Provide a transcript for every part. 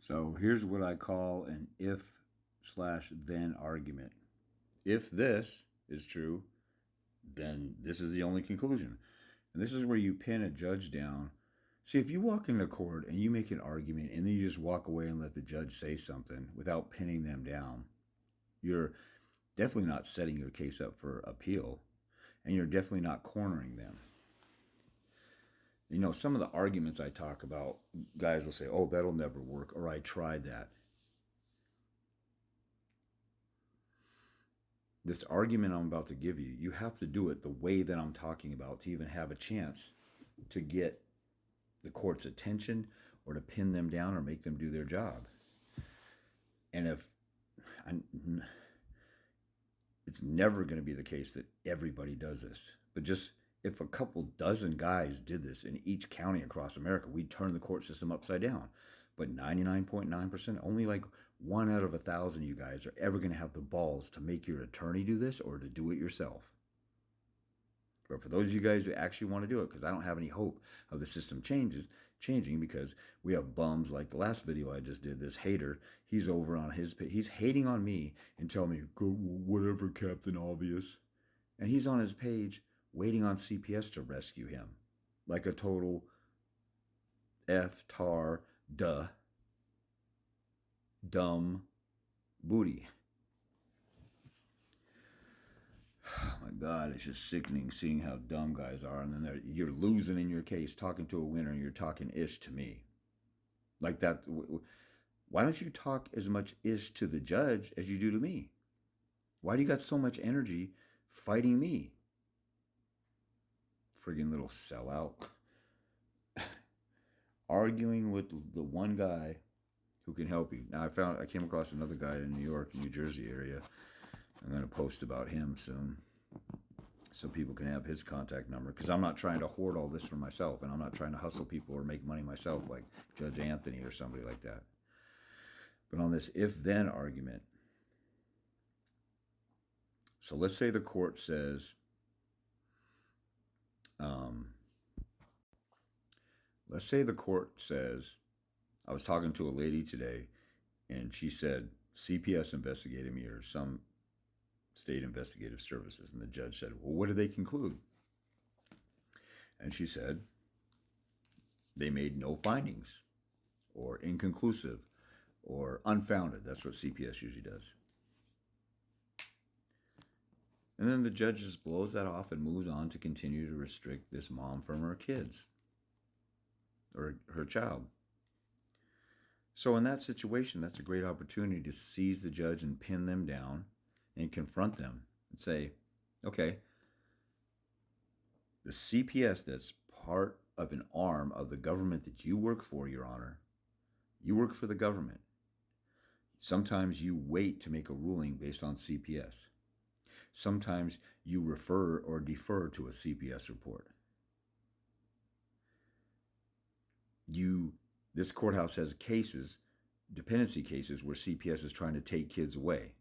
So here's what I call an if/then argument. If this is true, then this is the only conclusion. And this is where you pin a judge down. See, if you walk into court and you make an argument and then you just walk away and let the judge say something without pinning them down, you're definitely not setting your case up for appeal, and you're definitely not cornering them. You know, some of the arguments I talk about, guys will say, oh, that'll never work, or I tried that. This argument I'm about to give you, you have to do it the way that I'm talking about to even have a chance to get the court's attention or to pin them down or make them do their job. And it's never going to be the case that everybody does this, but just if a couple dozen guys did this in each county across America, we'd turn the court system upside down. But 99.9%, only like 1 out of 1,000 of you guys are ever going to have the balls to make your attorney do this or to do it yourself. But for those of you guys who actually want to do it, because I don't have any hope of the system changing, because we have bums like the last video I just did, this hater, he's over on his page, he's hating on me and telling me, go whatever, Captain Obvious. And he's on his page waiting on CPS to rescue him. Like a total dumb booty. Oh my God, it's just sickening seeing how dumb guys are. And then you're losing in your case, talking to a winner, and you're talking ish to me. Like that. Why don't you talk as much ish to the judge as you do to me? Why do you got so much energy fighting me? Friggin' little sellout. Arguing with the one guy who can help you. Now I came across another guy in New York, New Jersey area. I'm going to post about him soon so people can have his contact number, because I'm not trying to hoard all this for myself, and I'm not trying to hustle people or make money myself like Judge Anthony or somebody like that. But on this if-then argument, so let's say the court says, I was talking to a lady today, and she said, CPS investigated me, or some state investigative services. And the judge said, well, what did they conclude? And she said, they made no findings, or inconclusive, or unfounded. That's what CPS usually does. And then the judge just blows that off and moves on to continue to restrict this mom from her kids or her child. So in that situation, that's a great opportunity to seize the judge and pin them down and confront them and say, okay, the CPS that's part of an arm of the government that you work for, Your Honor, you work for the government. Sometimes you wait to make a ruling based on CPS. Sometimes you refer or defer to a CPS report. This courthouse has cases, dependency cases, where CPS is trying to take kids away.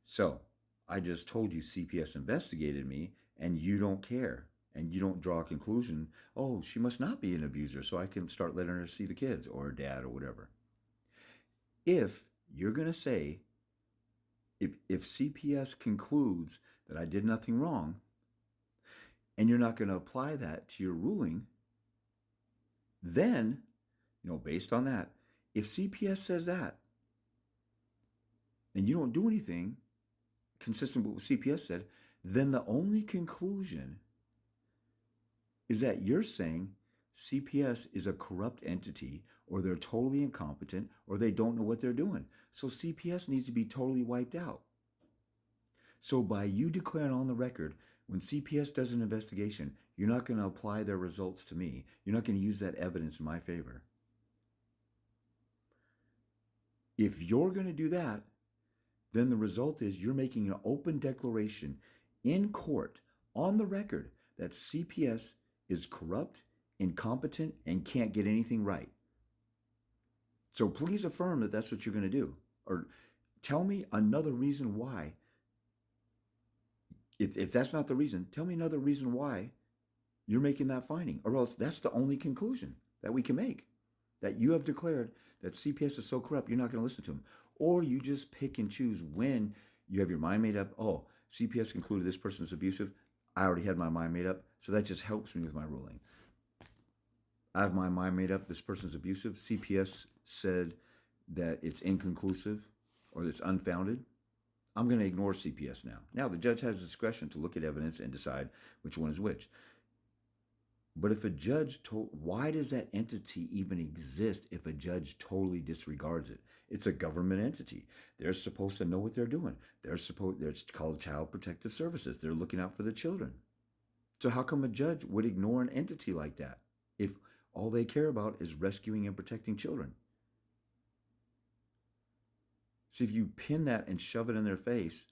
So I just told you CPS investigated me, and you don't care, and you don't draw a conclusion, oh, she must not be an abuser, so I can start letting her see the kids or her dad or whatever. If you're going to say, if CPS concludes that I did nothing wrong, and you're not going to apply that to your ruling, then, based on that, if CPS says that, and you don't do anything consistent with what CPS said, then the only conclusion is that you're saying CPS is a corrupt entity, or they're totally incompetent, or they don't know what they're doing. So CPS needs to be totally wiped out. So by you declaring on the record, when CPS does an investigation, you're not going to apply their results to me. You're not going to use that evidence in my favor. If you're going to do that, then the result is you're making an open declaration in court on the record that CPS is corrupt, incompetent, and can't get anything right. So please affirm that that's what you're going to do. Or tell me another reason why. If that's not the reason, tell me another reason why you're making that finding. Or else that's the only conclusion that we can make. that you have declared that CPS is so corrupt, you're not going to listen to them. Or you just pick and choose when you have your mind made up. Oh, CPS concluded this person is abusive. I already had my mind made up, so that just helps me with my ruling. I have my mind made up. This person's abusive. CPS said that it's inconclusive or it's unfounded. I'm going to ignore CPS now. Now, the judge has discretion to look at evidence and decide which one is which. But if a judge why does that entity even exist if a judge totally disregards it? It's a government entity. They're supposed to know what they're doing. It's called Child Protective Services. They're looking out for the children. So how come a judge would ignore an entity like that if all they care about is rescuing and protecting children? See, if you pin that and shove it in their face,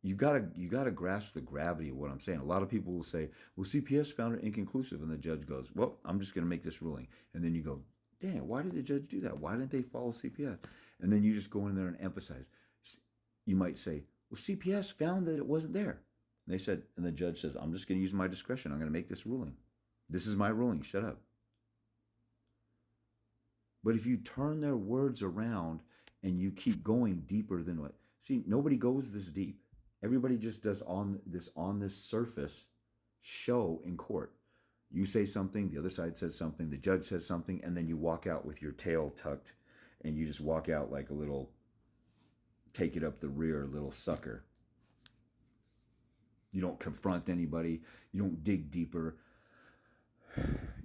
you gotta grasp the gravity of what I'm saying. A lot of people will say, "Well, CPS found it inconclusive," and the judge goes, "Well, I'm just going to make this ruling." And then you go, "Dang, why did the judge do that? Why didn't they follow CPS?" And then you just go in there and emphasize. You might say, "Well, CPS found that it wasn't there." And they said, and the judge says, "I'm just going to use my discretion. I'm going to make this ruling. This is my ruling. Shut up." But if you turn their words around and you keep going deeper than what, see, nobody goes this deep. Everybody just does on this surface show in court. You say something, the other side says something, the judge says something, and then you walk out with your tail tucked, and you just walk out like a little, take it up the rear little sucker. You don't confront anybody. You don't dig deeper.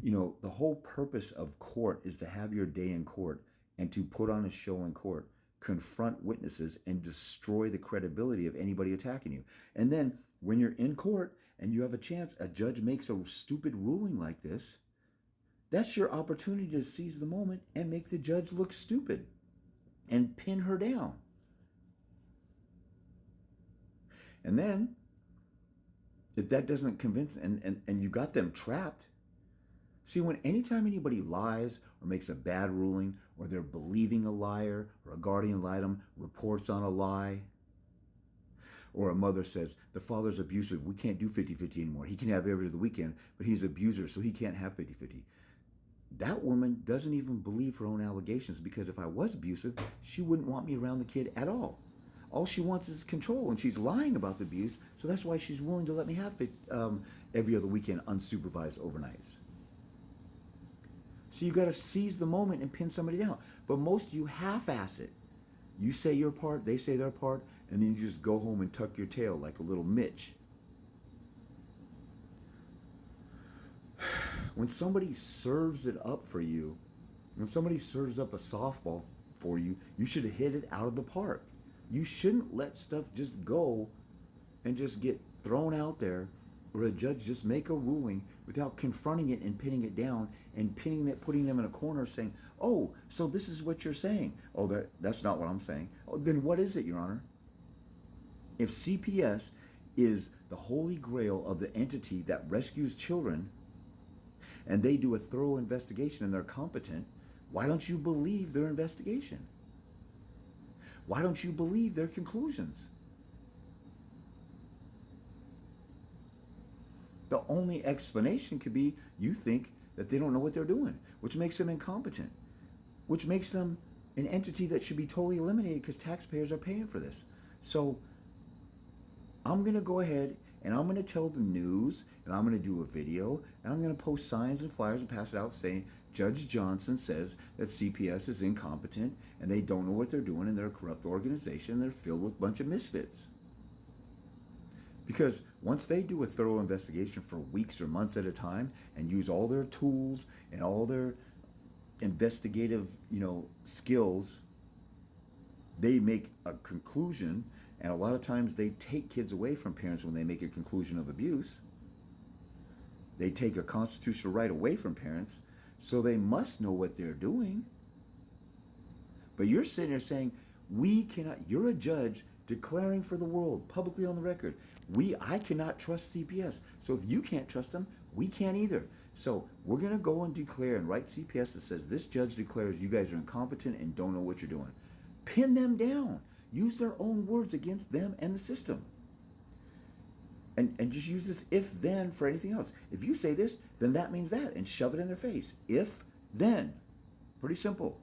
You know, the whole purpose of court is to have your day in court and to put on a show in court, confront witnesses, and destroy the credibility of anybody attacking you. And then when you're in court and you have a chance, a judge makes a stupid ruling like this, that's your opportunity to seize the moment and make the judge look stupid and pin her down. And then, if that doesn't convince, and you got them trapped. See, anytime anybody lies or makes a bad ruling, or they're believing a liar, or a guardian lied to them, reports on a lie, or a mother says, the father's abusive, we can't do 50-50 anymore. He can have every other weekend, but he's an abuser, so he can't have 50-50. That woman doesn't even believe her own allegations, because if I was abusive, she wouldn't want me around the kid at all. All she wants is control, and she's lying about the abuse, so that's why she's willing to let me have every other weekend unsupervised overnights. So you got to seize the moment and pin somebody down. But most of you half-ass it. You say your part, they say their part, and then you just go home and tuck your tail like a little Mitch. When somebody serves it up for you, when somebody serves up a softball for you, you should hit it out of the park. You shouldn't let stuff just go and just get thrown out there, or a judge just make a ruling without confronting it and pinning it down and putting them in a corner saying, "Oh, so this is what you're saying." "Oh, that's not what I'm saying." "Oh, then what is it, Your Honor?" If CPS is the holy grail of the entity that rescues children, and they do a thorough investigation and they're competent, why don't you believe their investigation? Why don't you believe their conclusions? The only explanation could be you think that they don't know what they're doing, which makes them incompetent, which makes them an entity that should be totally eliminated because taxpayers are paying for this. So I'm going to go ahead and I'm going to tell the news, and I'm going to do a video, and I'm going to post signs and flyers and pass it out saying, Judge Johnson says that CPS is incompetent and they don't know what they're doing, and they're a corrupt organization. They're filled with a bunch of misfits. Because once they do a thorough investigation for weeks or months at a time and use all their tools and all their investigative, skills, they make a conclusion. And a lot of times they take kids away from parents when they make a conclusion of abuse. They take a constitutional right away from parents, so they must know what they're doing. But you're sitting there saying, we cannot, you're a judge declaring for the world, publicly on the record, I cannot trust CPS. So if you can't trust them, we can't either. So we're going to go and declare and write CPS that says this judge declares you guys are incompetent and don't know what you're doing. Pin them down. Use their own words against them and the system. And just use this if-then for anything else. If you say this, then that means that, and shove it in their face. If-then. Pretty simple.